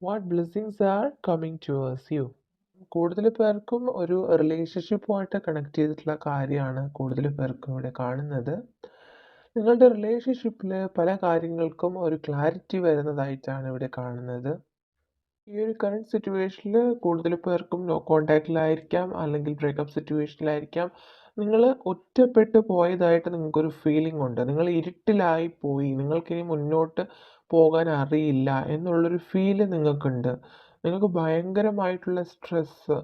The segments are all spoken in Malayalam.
What blessings are coming towards you. കൂടുതൽ പേർക്കും ഒരു റിലേഷൻഷിപ്പുമായിട്ട് കണക്ട് ചെയ്തിട്ടുള്ള കാര്യമാണ് കൂടുതൽ പേർക്കും ഇവിടെ കാണുന്നത്. നിങ്ങളുടെ റിലേഷൻഷിപ്പിൽ പല കാര്യങ്ങൾക്കും ഒരു ക്ലാരിറ്റി വരുന്നതായിട്ടാണ് ഇവിടെ കാണുന്നത്. ഈ ഒരു കറണ്ട് സിറ്റുവേഷനിൽ കൂടുതൽ പേർക്കും നോ കോണ്ടാക്റ്റിലായിരിക്കാം, അല്ലെങ്കിൽ ബ്രേക്കപ്പ് സിറ്റുവേഷനിലായിരിക്കാം. നിങ്ങൾ ഒറ്റപ്പെട്ടു പോയതായിട്ട് നിങ്ങൾക്കൊരു ഫീലിംഗ് ഉണ്ട്. നിങ്ങൾ ഇരുട്ടിലായി പോയി, നിങ്ങൾക്കിനി മുന്നോട്ട് പോകാൻ അറിയില്ല എന്നുള്ളൊരു ഫീല് നിങ്ങൾക്കുണ്ട്. നിങ്ങൾക്ക് ഭയങ്കരമായിട്ടുള്ള സ്ട്രെസ്സ്,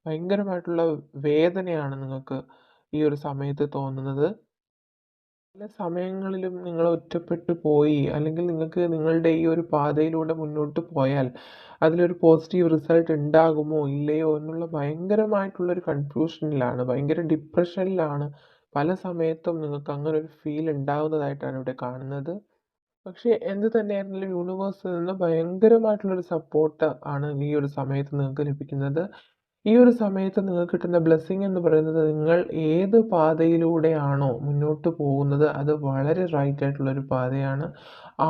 ഭയങ്കരമായിട്ടുള്ള വേദനയാണ് നിങ്ങൾക്ക് ഈ ഒരു സമയത്ത് തോന്നുന്നത്. പല സമയങ്ങളിലും നിങ്ങൾ ഒറ്റപ്പെട്ടു പോയി, അല്ലെങ്കിൽ നിങ്ങൾക്ക് നിങ്ങളുടെ ഈ ഒരു പാതയിലൂടെ മുന്നോട്ട് പോയാൽ അതിലൊരു പോസിറ്റീവ് റിസൾട്ട് ഉണ്ടാകുമോ ഇല്ലയോ എന്നുള്ള ഭയങ്കരമായിട്ടുള്ളൊരു കൺഫ്യൂഷനിലാണ്, ഭയങ്കര ഡിപ്രഷനിലാണ് പല സമയത്തും നിങ്ങൾക്ക് അങ്ങനെ ഒരു ഫീൽ ഉണ്ടാകുന്നതായിട്ടാണ് ഇവിടെ കാണുന്നത്. പക്ഷേ എന്ത് തന്നെയായിരുന്നാലും യൂണിവേഴ്സിൽ നിന്ന് ഭയങ്കരമായിട്ടുള്ളൊരു സപ്പോർട്ട് ആണ് ഈ ഒരു സമയത്ത് നിങ്ങൾക്ക് ലഭിക്കുന്നത്. ഈ ഒരു സമയത്ത് നിങ്ങൾക്ക് കിട്ടുന്ന ബ്ലെസ്സിങ് എന്ന് പറയുന്നത്, നിങ്ങൾ ഏത് പാതയിലൂടെയാണോ മുന്നോട്ട് പോകുന്നത് അത് വളരെ റൈറ്റ് ആയിട്ടുള്ളൊരു പാതയാണ്.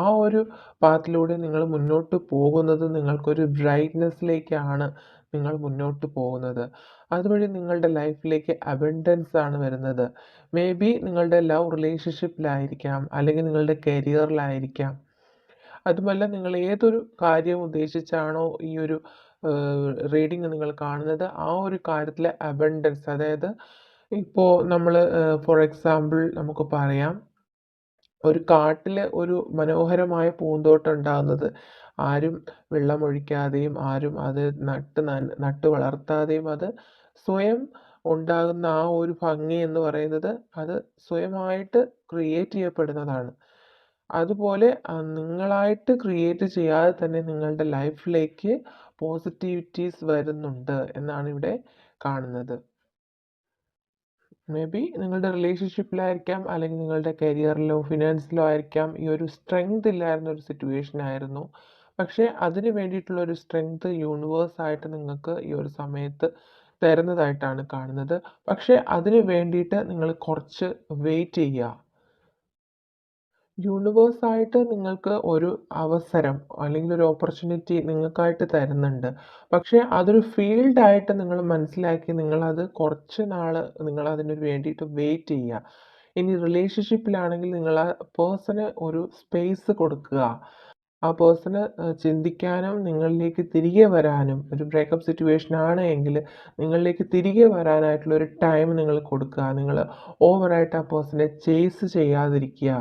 ആ ഒരു പാത്തിലൂടെ നിങ്ങൾ മുന്നോട്ട് പോകുന്നത് നിങ്ങൾക്കൊരു ബ്രൈറ്റ്നെസ്സിലേക്കാണ് നിങ്ങൾ മുന്നോട്ട് പോകുന്നത്. അതുവഴി നിങ്ങളുടെ ലൈഫിലേക്ക് അബൻഡൻസ് ആണ് വരുന്നത്. മേ ബി നിങ്ങളുടെ ലവ് റിലേഷൻഷിപ്പിലായിരിക്കാം, അല്ലെങ്കിൽ നിങ്ങളുടെ കരിയറിലായിരിക്കാം. അതുമല്ല, നിങ്ങൾ ഏതൊരു കാര്യം ഉദ്ദേശിച്ചാണോ ഈ ഒരു റീഡിങ് നിങ്ങൾ കാണുന്നത്, ആ ഒരു കാര്യത്തിലെ അബൻഡൻസ്, അതായത് ഇപ്പോൾ നമ്മൾ ഫോർ എക്സാമ്പിൾ നമുക്ക് പറയാം, ഒരു കാട്ടിൽ ഒരു മനോഹരമായ പൂന്തോട്ടം ഉണ്ടാകുന്നത് ആരും വെള്ളമൊഴിക്കാതെയും ആരും അത് നട്ട് വളർത്താതെയും അത് സ്വയം ഉണ്ടാകുന്ന ആ ഒരു ഭംഗി എന്ന് പറയുന്നത് അത് സ്വയമായിട്ട് ക്രിയേറ്റ് ചെയ്യപ്പെടുന്നതാണ്. അതുപോലെ നിങ്ങളായിട്ട് ക്രിയേറ്റ് ചെയ്യാതെ തന്നെ നിങ്ങളുടെ ലൈഫിലേക്ക് പോസിറ്റിവിറ്റീസ് വരുന്നുണ്ട് എന്നാണ് ഇവിടെ കാണുന്നത്. മേ ബി നിങ്ങളുടെ റിലേഷൻഷിപ്പിലായിരിക്കാം, അല്ലെങ്കിൽ നിങ്ങളുടെ കരിയറിലോ ഫിനാൻസിലോ ആയിരിക്കാം ഈ ഒരു സ്ട്രെങ്ത് ഇല്ലായിരുന്ന ഒരു സിറ്റുവേഷൻ ആയിരുന്നു. പക്ഷേ അതിന് വേണ്ടിയിട്ടുള്ള ഒരു സ്ട്രെങ്ത് യൂണിവേഴ്സായിട്ട് നിങ്ങൾക്ക് ഈ ഒരു സമയത്ത് തരുന്നതായിട്ടാണ് കാണുന്നത്. പക്ഷേ അതിന് വേണ്ടിയിട്ട് നിങ്ങൾ കുറച്ച് വെയിറ്റ് ചെയ്യുക. യൂണിവേഴ്സായിട്ട് നിങ്ങൾക്ക് ഒരു അവസരം, അല്ലെങ്കിൽ ഒരു ഓപ്പർച്യൂണിറ്റി നിങ്ങൾക്കായിട്ട് തരുന്നുണ്ട്. പക്ഷേ അതൊരു ഫീൽഡായിട്ട് നിങ്ങൾ മനസ്സിലാക്കി നിങ്ങളത് കുറച്ച് നാൾ നിങ്ങളതിന് വേണ്ടിയിട്ട് വെയിറ്റ് ചെയ്യുക. ഇനി റിലേഷൻഷിപ്പിലാണെങ്കിൽ നിങ്ങൾ ആ പേഴ്സണ് ഒരു സ്പേസ് കൊടുക്കുക. ആ പേഴ്സണ് ചിന്തിക്കാനും നിങ്ങളിലേക്ക് തിരികെ വരാനും, ഒരു ബ്രേക്കപ്പ് സിറ്റുവേഷൻ ആണ് എങ്കിൽ നിങ്ങളിലേക്ക് തിരികെ വരാനായിട്ടുള്ള ഒരു ടൈം നിങ്ങൾ കൊടുക്കുക. നിങ്ങൾ ഓവറായിട്ട് ആ പേഴ്സണെ ചേസ് ചെയ്യാതിരിക്കുക.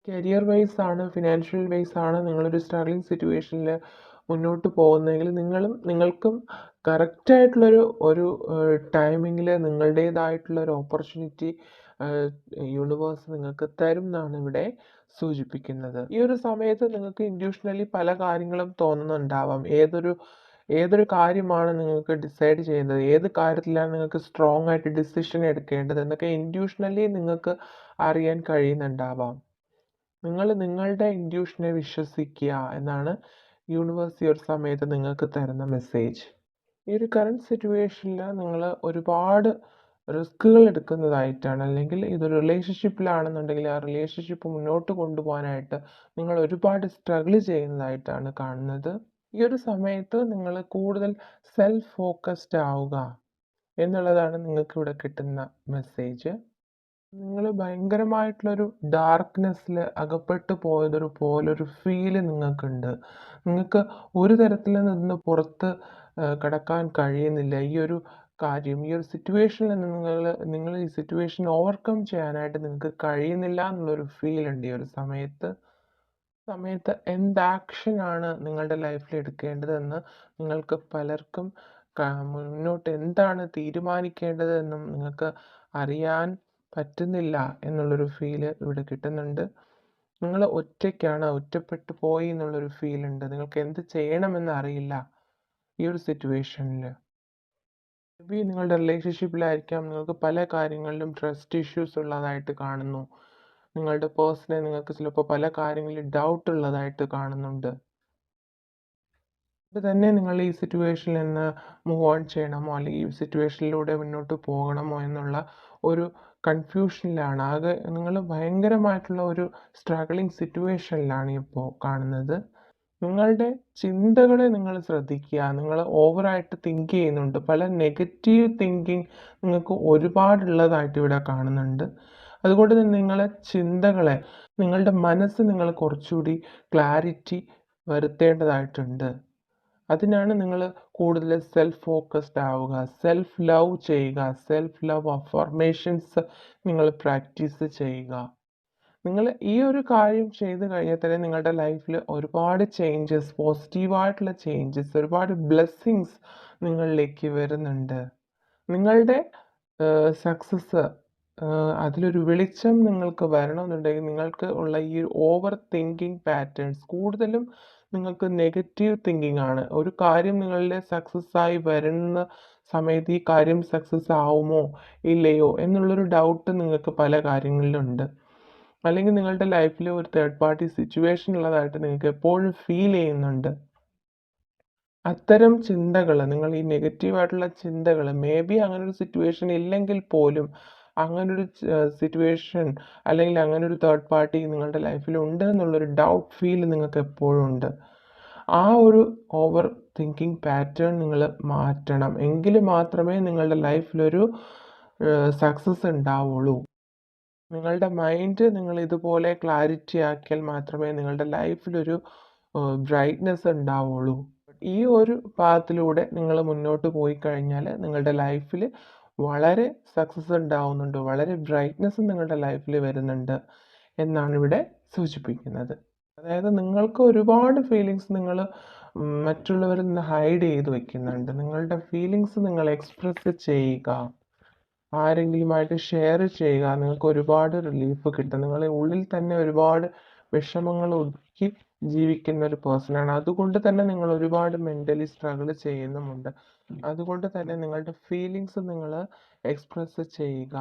കരിയർ വൈസ് ആണ്, ഫിനാൻഷ്യൽ വൈസ് ആണ് നിങ്ങളൊരു സ്ട്രഗ്ലിംഗ് സിറ്റുവേഷനിൽ മുന്നോട്ട് പോകുന്നതെങ്കിൽ നിങ്ങൾക്കും കറക്റ്റായിട്ടുള്ളൊരു ടൈമിങ്ങിൽ നിങ്ങളുടേതായിട്ടുള്ള ഒരു ഓപ്പർച്യൂണിറ്റി യൂണിവേഴ്സ് നിങ്ങൾക്ക് തരും എന്നാണ് ഇവിടെ സൂചിപ്പിക്കുന്നത്. ഈ ഒരു സമയത്ത് നിങ്ങൾക്ക് ഇൻഡ്യൂഷണലി പല കാര്യങ്ങളും തോന്നുന്നുണ്ടാവാം. ഏതൊരു കാര്യമാണ് നിങ്ങൾക്ക് ഡിസൈഡ് ചെയ്യുന്നത്, ഏത് കാര്യത്തിലാണ് നിങ്ങൾക്ക് സ്ട്രോങ് ആയിട്ട് ഡിസിഷൻ എടുക്കേണ്ടത് എന്നൊക്കെ ഇൻഡ്യൂഷണലി നിങ്ങൾക്ക് അറിയാൻ കഴിയുന്നുണ്ടാവാം. നിങ്ങൾ നിങ്ങളുടെ ഇൻഡ്യൂഷനെ വിശ്വസിക്കുക എന്നാണ് യൂണിവേഴ്സ് ഈ ഒരു സമയത്ത് നിങ്ങൾക്ക് തരുന്ന മെസ്സേജ്. ഈ ഒരു കറണ്ട് സിറ്റുവേഷനിൽ നിങ്ങൾ ഒരുപാട് റിസ്കുകൾ എടുക്കുന്നതായിട്ടാണ്, അല്ലെങ്കിൽ ഇതൊരു റിലേഷൻഷിപ്പിലാണെന്നുണ്ടെങ്കിൽ ആ റിലേഷൻഷിപ്പ് മുന്നോട്ട് കൊണ്ടുപോകാനായിട്ട് നിങ്ങൾ ഒരുപാട് സ്ട്രഗിൾ ചെയ്യുന്നതായിട്ടാണ് കാണുന്നത്. ഈ ഒരു സമയത്ത് നിങ്ങൾ കൂടുതൽ സെൽഫ് ഫോക്കസ്ഡ് ആവുക എന്നുള്ളതാണ് നിങ്ങൾക്ക് ഇവിടെ കിട്ടുന്ന മെസ്സേജ്. നിങ്ങൾ ഭയങ്കരമായിട്ടുള്ളൊരു ഡാർക്ക്നെസ്സിൽ അകപ്പെട്ടു പോലൊരു ഫീല് നിങ്ങൾക്കുണ്ട്. നിങ്ങൾക്ക് ഒരു തരത്തിൽ നിന്ന് പുറത്ത് കടക്കാൻ കഴിയുന്നില്ല. ഈ ഒരു സിറ്റുവേഷനിൽ നിന്ന് നിങ്ങൾ ഈ സിറ്റുവേഷൻ ഓവർകം ചെയ്യാനായിട്ട് നിങ്ങൾക്ക് കഴിയുന്നില്ല എന്നുള്ളൊരു ഫീലുണ്ട് ഈ ഒരു സമയത്ത് എന്ത് ആക്ഷനാണ് നിങ്ങളുടെ ലൈഫിൽ എടുക്കേണ്ടതെന്ന് നിങ്ങൾക്ക് പലർക്കും മുന്നോട്ട് എന്താണ് തീരുമാനിക്കേണ്ടതെന്നും നിങ്ങൾക്ക് അറിയാൻ പറ്റുന്നില്ല എന്നുള്ളൊരു ഫീല് ഇവിടെ കിട്ടുന്നുണ്ട്. നിങ്ങൾ ഒറ്റയ്ക്കാണ്, ഒറ്റപ്പെട്ടു പോയി എന്നുള്ളൊരു ഫീലുണ്ട്. നിങ്ങൾക്ക് എന്ത് ചെയ്യണമെന്ന് അറിയില്ല ഈ ഒരു സിറ്റുവേഷനിൽ. മേ ബി നിങ്ങളുടെ റിലേഷൻഷിപ്പിലായിരിക്കാം, നിങ്ങൾക്ക് പല കാര്യങ്ങളിലും ട്രസ്റ്റ് ഇഷ്യൂസ് ഉള്ളതായിട്ട് കാണുന്നു. നിങ്ങളുടെ പേഴ്സണെ നിങ്ങൾക്ക് ചിലപ്പോൾ പല കാര്യങ്ങളിലും ഡൗട്ട് ഉള്ളതായിട്ട് കാണുന്നുണ്ട്. അത് തന്നെ നിങ്ങൾ ഈ സിറ്റുവേഷനിൽ നിന്ന് മൂവ് ഓൺ ചെയ്യണമോ, അല്ലെങ്കിൽ ഈ സിറ്റുവേഷനിലൂടെ മുന്നോട്ട് പോകണമോ എന്നുള്ള ഒരു കൺഫ്യൂഷനിലാണ്. ആകെ നിങ്ങൾ ഭയങ്കരമായിട്ടുള്ള ഒരു സ്ട്രഗിളിങ് സിറ്റുവേഷനിലാണ് ഇപ്പോൾ കാണുന്നത്. നിങ്ങളുടെ ചിന്തകളെ നിങ്ങൾ ശ്രദ്ധിക്കുക. നിങ്ങൾ ഓവറായിട്ട് തിങ്ക് ചെയ്യുന്നുണ്ട്. പല നെഗറ്റീവ് തിങ്കിങ് നിങ്ങൾക്ക് ഒരുപാടുള്ളതായിട്ട് ഇവിടെ കാണുന്നുണ്ട്. അതുകൊണ്ട് തന്നെ നിങ്ങളെ ചിന്തകളെ, നിങ്ങളുടെ മനസ്സ് നിങ്ങൾ കുറച്ചുകൂടി ക്ലാരിറ്റി വരുത്തേണ്ടതായിട്ടുണ്ട്. അതിനാണ് നിങ്ങൾ കൂടുതൽ സെൽഫ് ഫോക്കസ്ഡ് ആവുക, സെൽഫ് ലവ് ചെയ്യുക, സെൽഫ് ലവ് അഫർമേഷൻസ് നിങ്ങൾ പ്രാക്ടീസ് ചെയ്യുക. നിങ്ങൾ ഈ ഒരു കാര്യം ചെയ്ത് കഴിഞ്ഞാൽ തന്നെ നിങ്ങളുടെ ലൈഫിൽ ഒരുപാട് ചേഞ്ചസ്, പോസിറ്റീവായിട്ടുള്ള ചേഞ്ചസ്, ഒരുപാട് ബ്ലെസ്സിങ്സ് നിങ്ങളിലേക്ക് വരുന്നുണ്ട്. നിങ്ങളുടെ സക്സസ് അതിലൊരു വെളിച്ചം നിങ്ങൾക്ക് വരണമെന്നുണ്ടെങ്കിൽ നിങ്ങൾക്ക് ഉള്ള ഈ ഓവർ തിങ്കിങ് പാറ്റേൺസ് കൂടുതലും നിങ്ങൾക്ക് നെഗറ്റീവ് തിങ്കിങ് ആണ്. ഒരു കാര്യം നിങ്ങളുടെ സക്സസ് ആയി വരുന്ന സമയത്ത് ഈ കാര്യം സക്സസ് ആവുമോ ഇല്ലയോ എന്നുള്ളൊരു ഡൗട്ട് നിങ്ങൾക്ക് പല കാര്യങ്ങളിലുണ്ട്. അല്ലെങ്കിൽ നിങ്ങളുടെ ലൈഫിൽ ഒരു തേർഡ് പാർട്ടി സിറ്റുവേഷൻ ഉള്ളതായിട്ട് നിങ്ങൾക്ക് എപ്പോഴും ഫീൽ ചെയ്യുന്നുണ്ട്. അത്തരം ചിന്തകൾ, നിങ്ങൾ ഈ നെഗറ്റീവായിട്ടുള്ള ചിന്തകൾ, മേ ബി അങ്ങനൊരു സിറ്റുവേഷൻ ഇല്ലെങ്കിൽ പോലും അങ്ങനൊരു സിറ്റുവേഷൻ അല്ലെങ്കിൽ അങ്ങനൊരു തേർഡ് പാർട്ടി നിങ്ങളുടെ ലൈഫിൽ ഉണ്ട് എന്നുള്ളൊരു ഡൗട്ട് ഫീൽ നിങ്ങൾക്ക് എപ്പോഴും ഉണ്ട്. ആ ഒരു ഓവർ തിങ്കിങ് പാറ്റേൺ നിങ്ങൾ മാറ്റണം. എങ്കിൽ മാത്രമേ നിങ്ങളുടെ ലൈഫിലൊരു സക്സസ് ഉണ്ടാവുള്ളൂ. നിങ്ങളുടെ മൈൻഡ് നിങ്ങൾ ഇതുപോലെ ക്ലാരിറ്റി ആക്കിയാൽ മാത്രമേ നിങ്ങളുടെ ലൈഫിലൊരു ബ്രൈറ്റ്നെസ് ഉണ്ടാവുള്ളൂ. ഈ ഒരു പാത്തിലൂടെ നിങ്ങൾ മുന്നോട്ട് പോയി കഴിഞ്ഞാൽ നിങ്ങളുടെ ലൈഫിൽ വളരെ സക്സസ് ഉണ്ടാവുന്നുണ്ട്, വളരെ ബ്രൈറ്റ്നെസ് നിങ്ങളുടെ ലൈഫിൽ വരുന്നുണ്ട് എന്നാണ് ഇവിടെ സൂചിപ്പിക്കുന്നത്. അതായത് നിങ്ങൾക്ക് ഒരുപാട് ഫീലിങ്സ് നിങ്ങൾ മറ്റുള്ളവരിൽ നിന്ന് ഹൈഡ് ചെയ്ത് വെക്കുന്നുണ്ട്. നിങ്ങളുടെ ഫീലിങ്സ് നിങ്ങൾ എക്സ്പ്രസ് ചെയ്യുക, ആരെങ്കിലുമായിട്ട് ഷെയർ ചെയ്യുക. നിങ്ങൾക്ക് ഒരുപാട് റിലീഫ് കിട്ടും. നിങ്ങളുടെ ഉള്ളിൽ തന്നെ ഒരുപാട് വിഷമങ്ങൾ ഒതുക്കി ജീവിക്കുന്ന ഒരു പേഴ്സണാണ്. അതുകൊണ്ട് തന്നെ നിങ്ങൾ ഒരുപാട് മെൻ്റലി സ്ട്രഗിൾ ചെയ്യുന്നുമുണ്ട്. അതുകൊണ്ട് തന്നെ നിങ്ങളുടെ ഫീലിങ്സ് നിങ്ങൾ എക്സ്പ്രസ് ചെയ്യുക.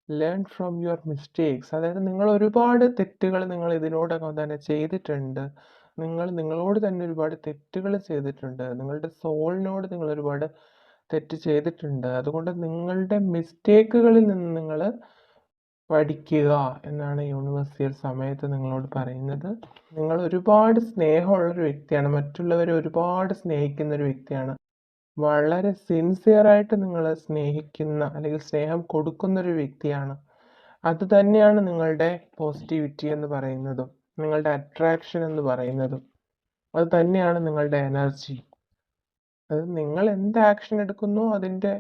Learn from your mistakes. അതായത് നിങ്ങൾ ഒരുപാട് തെറ്റുകൾ നിങ്ങൾ ഇതിനോടകം തന്നെ ചെയ്തിട്ടുണ്ട്. നിങ്ങൾ നിങ്ങളോട് തന്നെ ഒരുപാട് തെറ്റുകൾ ചെയ്തിട്ടുണ്ട്. നിങ്ങളുടെ സോളിനോട് നിങ്ങൾ ഒരുപാട് തെറ്റ് ചെയ്തിട്ടുണ്ട്. അതുകൊണ്ട് നിങ്ങളുടെ മിസ്റ്റേക്കുകളിൽ നിന്ന് നിങ്ങൾ പഠിക്കുക എന്നാണ് യൂണിവേഴ്സ് ഈ ഒരു സമയത്ത് നിങ്ങളോട് പറയുന്നത്. നിങ്ങൾ ഒരുപാട് സ്നേഹമുള്ളൊരു വ്യക്തിയാണ്. മറ്റുള്ളവരെ ഒരുപാട് സ്നേഹിക്കുന്ന ഒരു വ്യക്തിയാണ്. വളരെ സിൻസിയറായിട്ട് നിങ്ങൾ സ്നേഹിക്കുന്ന അല്ലെങ്കിൽ സ്നേഹം കൊടുക്കുന്നൊരു വ്യക്തിയാണ്. അത് തന്നെയാണ് നിങ്ങളുടെ പോസിറ്റിവിറ്റി എന്ന് പറയുന്നതും നിങ്ങളുടെ അട്രാക്ഷൻ എന്ന് പറയുന്നതും. അത് തന്നെയാണ് നിങ്ങളുടെ എനർജി. അത് നിങ്ങൾ എന്ത് ആക്ഷൻ എടുക്കുന്നോ അതിൻ്റെ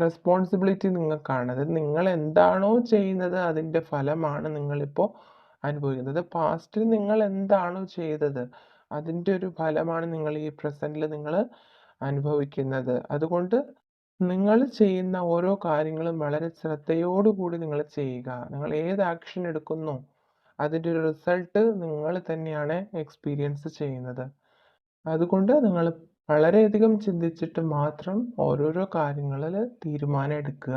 റെസ്പോൺസിബിലിറ്റി നിങ്ങൾക്കാണ്. അത് നിങ്ങൾ എന്താണോ ചെയ്യുന്നത് അതിൻ്റെ ഫലമാണ് നിങ്ങളിപ്പോൾ അനുഭവിക്കുന്നത്. പാസ്റ്റിൽ നിങ്ങൾ എന്താണോ ചെയ്തത് അതിൻ്റെ ഒരു ഫലമാണ് നിങ്ങൾ ഈ പ്രസൻറ്റിൽ നിങ്ങൾ അനുഭവിക്കുന്നത്. അതുകൊണ്ട് നിങ്ങൾ ചെയ്യുന്ന ഓരോ കാര്യങ്ങളും വളരെ ശ്രദ്ധയോടുകൂടി നിങ്ങൾ ചെയ്യുക. നിങ്ങൾ ഏത് ആക്ഷൻ എടുക്കുന്നോ അതിൻ്റെ ഒരു റിസൾട്ട് നിങ്ങൾ തന്നെയാണ് എക്സ്പീരിയൻസ് ചെയ്യുന്നത്. അതുകൊണ്ട് നിങ്ങൾ വളരെയധികം ചിന്തിച്ചിട്ട് മാത്രം ഓരോരോ കാര്യങ്ങളിൽ തീരുമാനം എടുക്കുക.